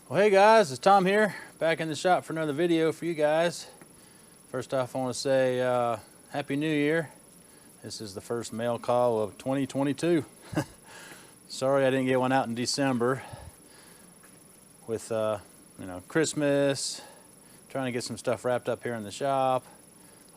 Well, hey guys, it's Tom here, back in the shop for another video for you guys. First off, I want to say Happy New Year. This is the first mail call of 2022. Sorry I didn't get one out in December with Christmas, trying to get some stuff wrapped up here in the shop.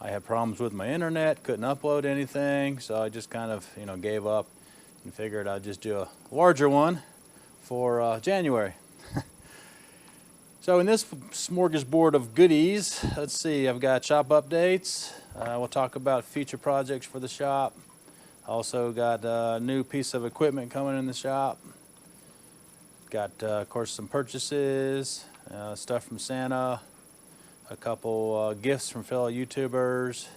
I had problems with my internet, couldn't upload anything, so I just kind of gave up and figured I'd just do a larger one for January. So in this smorgasbord of goodies, let's see, I've got shop updates. We'll talk about future projects for the shop. Also got a new piece of equipment coming in the shop. Got, of course, some purchases, stuff from Santa, a couple gifts from fellow YouTubers,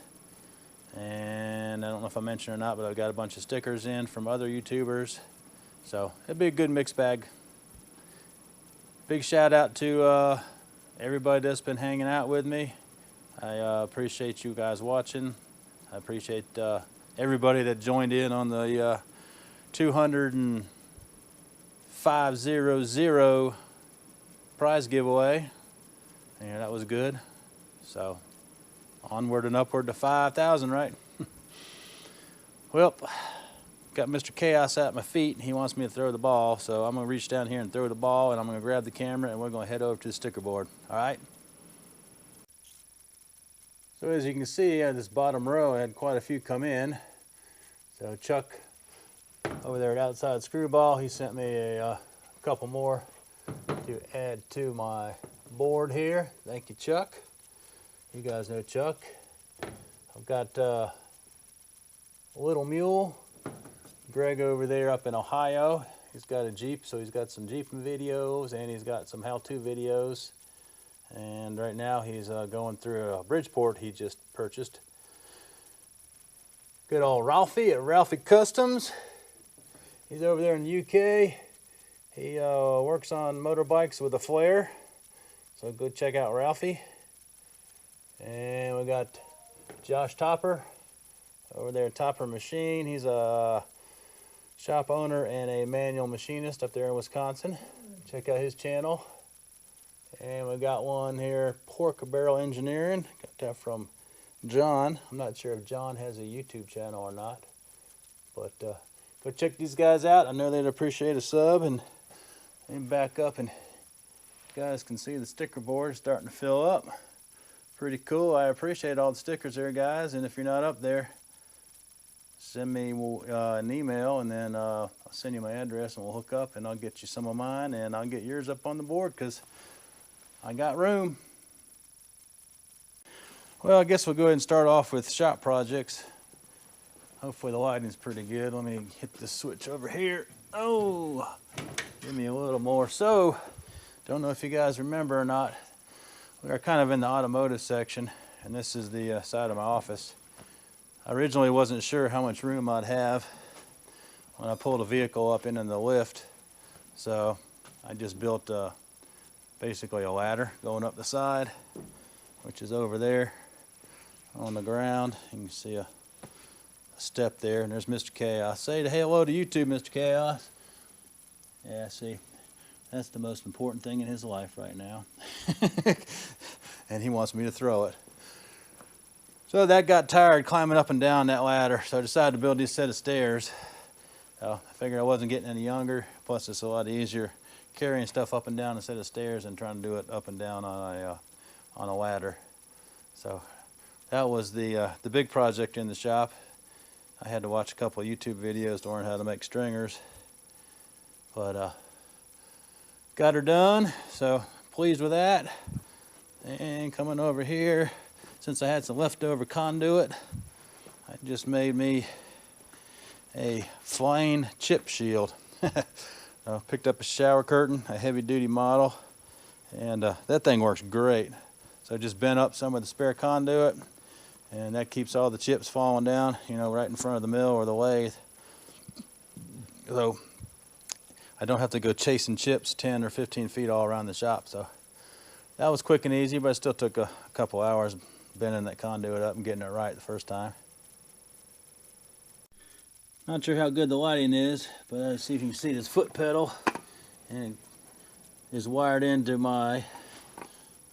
and I don't know if I mentioned or not, but I've got a bunch of stickers in from other YouTubers. So it'll be a good mixed bag. Big shout out to everybody that's been hanging out with me. I appreciate you guys watching. I appreciate everybody that joined in on the 200 prize giveaway. And that was good. So onward and upward to 5,000, right? Well, got Mr. Chaos at my feet, and he wants me to throw the ball, so I'm going to reach down here and throw the ball, and I'm going to grab the camera, and we're going to head over to the sticker board. All right? So as you can see, this bottom row, I had quite a few come in. So Chuck, over there at Outside Screwball, he sent me a couple more to add to my board here. Thank you, Chuck. You guys know Chuck. I've got Little Mule. Greg over there up in Ohio, he's got a Jeep, so he's got some Jeeping videos, and he's got some how-to videos. And right now he's going through a Bridgeport he just purchased. Good old Ralphie at Ralphie Customs. He's over there in the UK. He works on motorbikes with a flare, so go check out Ralphie. And we got Josh Topper over there at Topper Machine. He's a shop owner and a manual machinist up there in Wisconsin. Check out his channel. And we got one here, Pork Barrel Engineering. Got that from John. I'm not sure if John has a YouTube channel or not, but go check these guys out. I know they'd appreciate a sub. And let me back up, and you guys can see the sticker board starting to fill up. Pretty cool. I appreciate all the stickers there, guys. And if you're not up there, send me an email, and then I'll send you my address, and we'll hook up, and I'll get you some of mine, and I'll get yours up on the board because I got room. Well, I guess we'll go ahead and start off with shop projects. Hopefully the lighting's pretty good. Let me hit the switch over here. Oh, give me a little more. So, don't know if you guys remember or not, we are kind of in the automotive section, and this is the side of my office. I originally wasn't sure how much room I'd have when I pulled a vehicle up into the lift, so I just built basically a ladder going up the side, which is over there on the ground. You can see a step there, and there's Mr. Chaos. Say hello to YouTube, Mr. Chaos. Yeah, see, that's the most important thing in his life right now. And he wants me to throw it. So that got tired climbing up and down that ladder, so I decided to build this set of stairs. I figured I wasn't getting any younger, plus it's a lot easier carrying stuff up and down a set of stairs than trying to do it up and down on a ladder. So that was the big project in the shop. I had to watch a couple of YouTube videos to learn how to make stringers, but got her done, so pleased with that. And coming over here, since I had some leftover conduit, I just made me a flying chip shield. I picked up a shower curtain, a heavy duty model, and that thing works great. So I just bent up some of the spare conduit, and that keeps all the chips falling down, right in front of the mill or the lathe. So I don't have to go chasing chips 10 or 15 feet all around the shop. So that was quick and easy, but it still took a couple hours bending that conduit up and getting it right the first time. Not sure how good the lighting is, but let's see if you can see this foot pedal. And is wired into my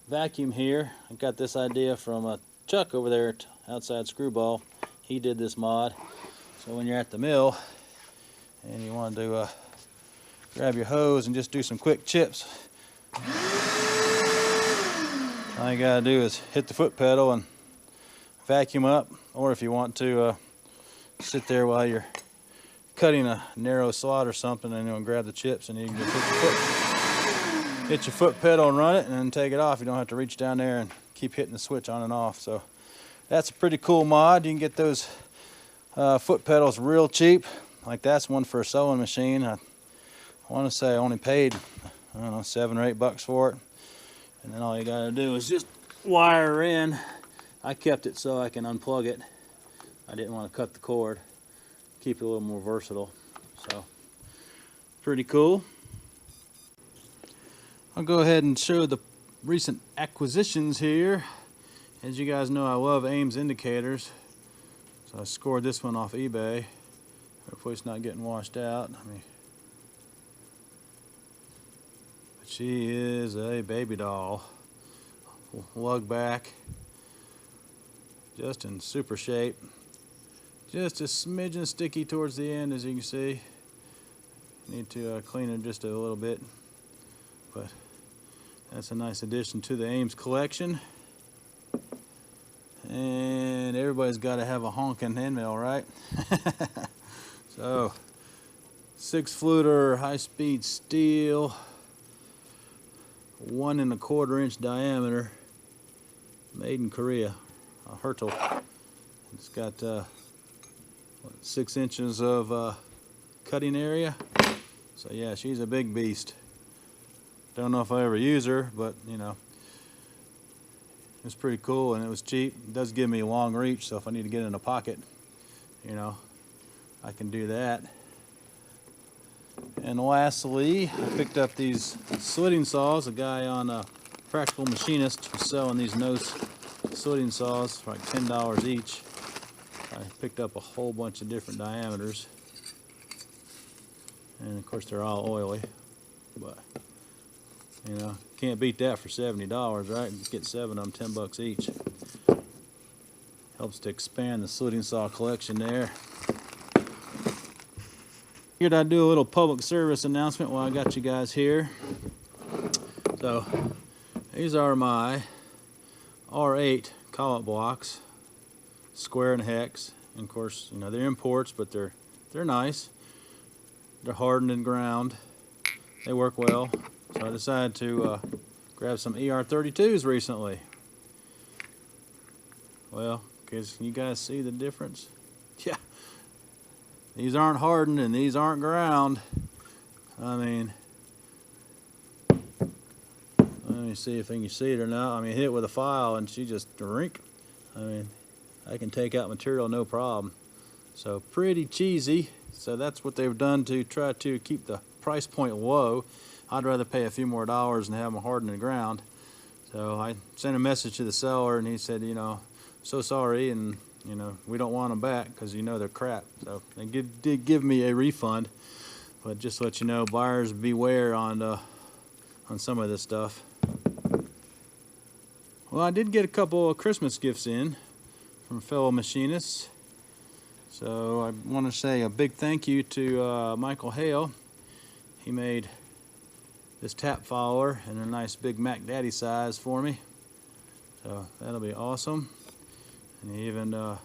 vacuum here. I got this idea from Chuck over there at Outside Screwball. He did this mod. So when you're at the mill and you want to grab your hose and just do some quick chips, all you gotta do is hit the foot pedal and vacuum up. Or if you want to sit there while you're cutting a narrow slot or something, and grab the chips, and you can just hit your foot pedal and run it, and then take it off. You don't have to reach down there and keep hitting the switch on and off. So that's a pretty cool mod. You can get those foot pedals real cheap. Like that's one for a sewing machine. I want to say I only paid, I don't know, $7 or $8 for it. And then all you gotta do is just wire in. I kept it so I can unplug it. I didn't want to cut the cord. Keep it a little more versatile. So pretty cool. I'll go ahead and show the recent acquisitions here. As you guys know, I love Ames indicators. So I scored this one off eBay. Hopefully it's not getting washed out. But she is a baby doll. Lug back. Just in super shape. Just a smidgen sticky towards the end, as you can see. Need to clean it just a little bit. But that's a nice addition to the Ames collection. And everybody's got to have a honking end mill, right? So 6-fluter high-speed steel, 1 1/4 inch diameter, made in Korea, a Hertel. It's got 6 inches of cutting area. So yeah, she's a big beast. Don't know if I ever use her, but you know, it's pretty cool, and it was cheap. It does give me long reach, so if I need to get in a pocket, you know, I can do that. And lastly, I picked up these slitting saws. A guy on Practical Machinist was selling these nose slitting saws for like $10 each. I picked up a whole bunch of different diameters, and of course they're all oily, but you know, can't beat that for $70, right? You get 7 of them, $10 each. Helps to expand the slitting saw collection there. Figured I'd do a little public service announcement while I got you guys here. So these are my R8 collet blocks, square and hex. And of course, you know, they're imports, but they're nice. They're hardened and ground. They work well. So I decided to grab some ER32s recently. Well, because you guys see the difference? Yeah. These aren't hardened and these aren't ground. I mean, let me see if you can see it or not. I mean, hit it with a file and she just drink. I mean, I can take out material no problem. So pretty cheesy. So that's what they've done to try to keep the price point low. I'd rather pay a few more dollars and have them hardened and ground. So I sent a message to the seller, and he said, you know, so sorry, and you know, we don't want them back because you know they're crap. So they did give me a refund, but just to let you know, buyers beware on some of this stuff. Well, I did get a couple of Christmas gifts in from fellow machinists. So I want to say a big thank you to Michael Hale. He made this tap follower in a nice big Mac Daddy size for me. So that'll be awesome. And he even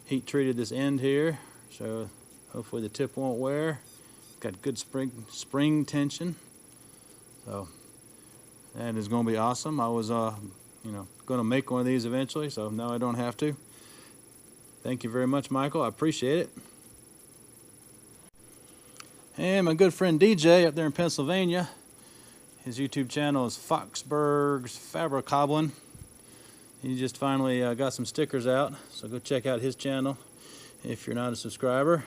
heat treated this end here, so hopefully the tip won't wear. Got good spring tension. So that is going to be awesome. I was you know, going to make one of these eventually, so now I don't have to. Thank you very much, Michael. I appreciate it. And my good friend DJ up there in Pennsylvania, his YouTube channel is Foxburg's Fabric Goblin. He just finally got some stickers out, so go check out his channel if you're not a subscriber.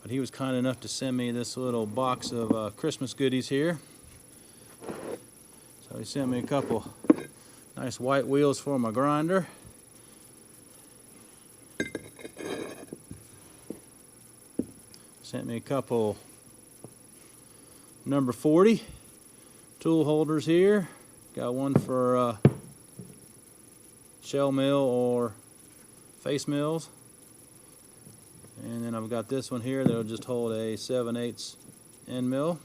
But he was kind enough to send me this little box of Christmas goodies here. So he sent me a couple nice white wheels for my grinder. Sent me a couple number 40 tool holders here. Got one for shell mill or face mills. And then I've got this one here that'll just hold a 7/8 end mill.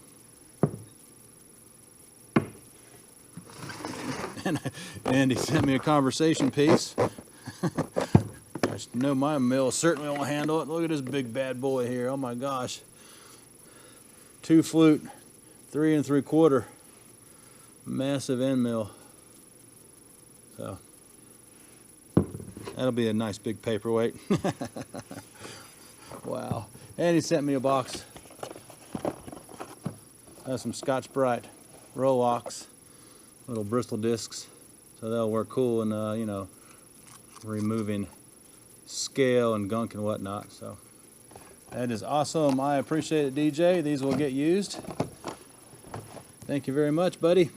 And he sent me a conversation piece. I know my mill certainly won't handle it. Look at this big bad boy here. Oh my gosh. 2 flute, 3 3/4. Massive end mill. So that'll be a nice big paperweight. Wow. And he sent me a box of some Scotch-Brite Rowlocks, little bristle discs. So that'll work cool in, you know, removing scale and gunk and whatnot. So that is awesome. I appreciate it, DJ. These will get used. Thank you very much, buddy.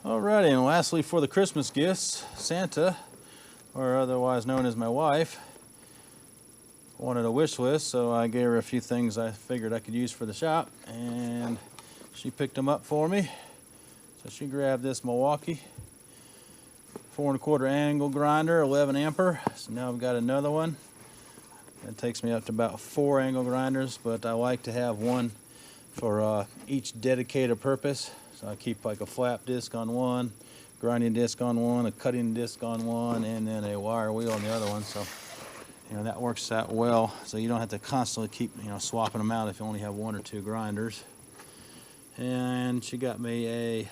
Alrighty, and lastly for the Christmas gifts, Santa, or otherwise known as my wife, wanted a wish list, so I gave her a few things I figured I could use for the shop, and she picked them up for me. So she grabbed this Milwaukee 4 1/4 angle grinder, 11 ampere. So now I've got another one. It takes me up to about 4 angle grinders, but I like to have one for each dedicated purpose. So I keep like a flap disc on one, grinding disc on one, a cutting disc on one, and then a wire wheel on the other one. So, you know, that works out well. So you don't have to constantly keep, you know, swapping them out if you only have 1 or 2 grinders. And she got me a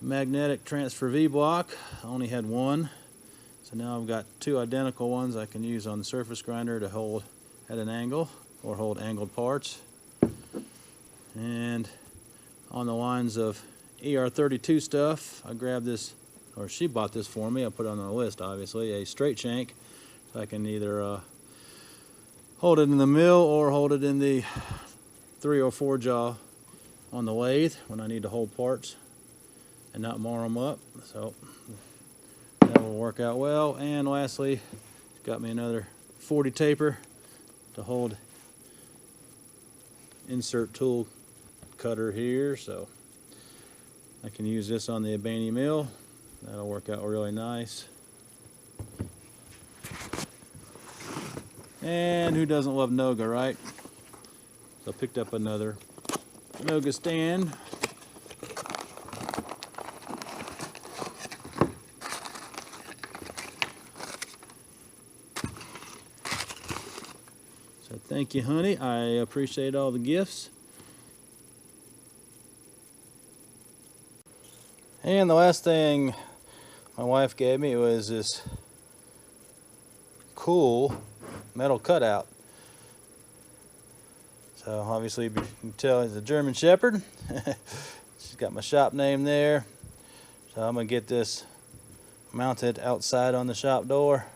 magnetic transfer V block. I only had one. So now I've got 2 identical ones I can use on the surface grinder to hold at an angle or hold angled parts. And on the lines of ER32 stuff, I grabbed this, or she bought this for me. I put it on the list, obviously, a straight shank. So I can either hold it in the mill or hold it in the 3 or 4 jaw on the lathe when I need to hold parts and not mar them up. So that will work out well. And lastly, got me another 40 taper to hold insert tool cutter here, so I can use this on the Ebony mill. That'll work out really nice. And who doesn't love Noga, right? So I picked up another Noga stand. So thank you, honey. I appreciate all the gifts. And the last thing my wife gave me was this cool metal cutout. So obviously you can tell he's a German Shepherd. She's got my shop name there. So I'm gonna get this mounted outside on the shop door.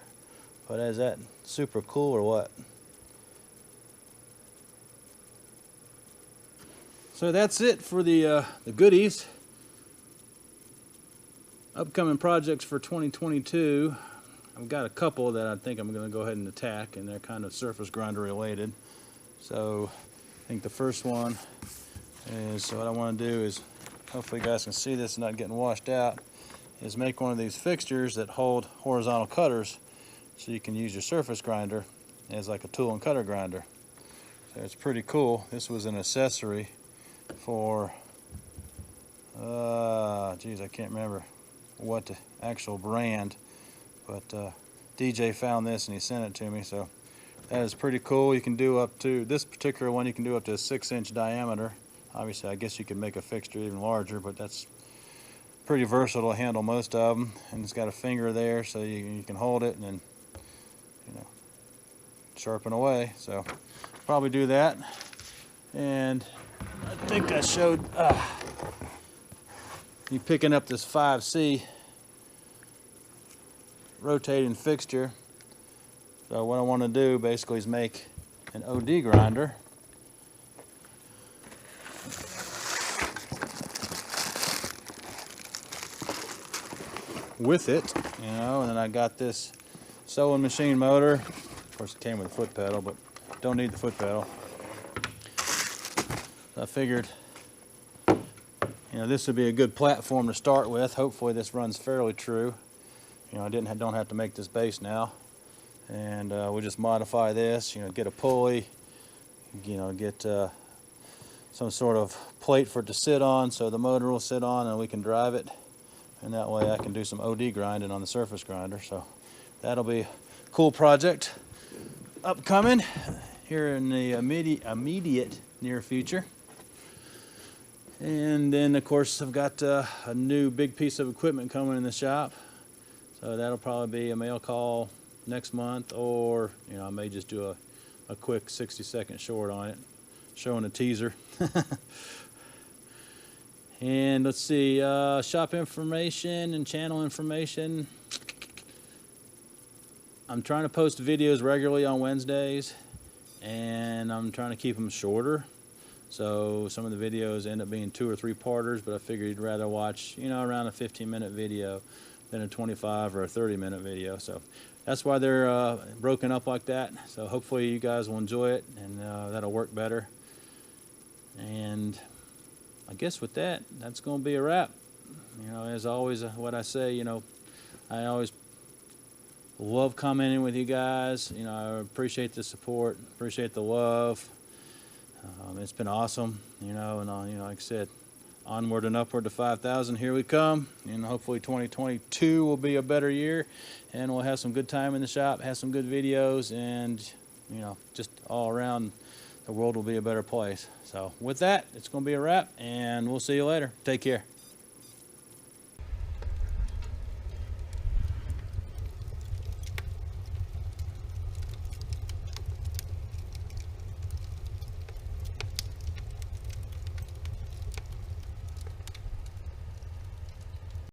But is that super cool or what? So that's it for the goodies. Upcoming projects for 2022. I've got a couple that I think I'm going to go ahead and attack, and they're kind of surface grinder related. So I think the first one is, so what I want to do is, hopefully you guys can see this not getting washed out, is make one of these fixtures that hold horizontal cutters so you can use your surface grinder as like a tool and cutter grinder. So it's pretty cool. This was an accessory for, geez, I can't remember what the actual brand, but DJ found this and he sent it to me, so that is pretty cool. You can do up to, this particular one you can do up to a 6-inch diameter. Obviously I guess you could make a fixture even larger, but that's pretty versatile to handle most of them. And it's got a finger there so you can hold it and then, you know, sharpen away. So probably do that. And I think I showed you picking up this 5C rotating fixture. So what I want to do basically is make an OD grinder. With it, you know, and then I got this sewing machine motor. Of course it came with a foot pedal, but don't need the foot pedal. I figured, you know, this would be a good platform to start with. Hopefully this runs fairly true. You know, I don't have to make this base now. And we'll just modify this, you know, get a pulley, you know, get some sort of plate for it to sit on so the motor will sit on and we can drive it. And that way I can do some OD grinding on the surface grinder. So that'll be a cool project upcoming here in the immediate near future. And then of course I've got a new big piece of equipment coming in the shop, so that'll probably be a mail call next month, or you know, I may just do a quick 60-second short on it showing a teaser. And let's see, shop information and channel information. I'm trying to post videos regularly on Wednesdays, and I'm trying to keep them shorter. So some of the videos end up being 2 or 3 parters, but I figured you'd rather watch, you know, around a 15-minute video than a 25 or a 30-minute video. So that's why they're broken up like that. So hopefully you guys will enjoy it, and that'll work better. And I guess with that, that's going to be a wrap. You know, as always, what I say, you know, I always love commenting with you guys. You know, I appreciate the support, appreciate the love. It's been awesome, you know, and you know, like I said, onward and upward to 5,000. Here we come, and hopefully 2022 will be a better year, and we'll have some good time in the shop, have some good videos, and you know, just all around, the world will be a better place. So with that, it's going to be a wrap, and we'll see you later. Take care.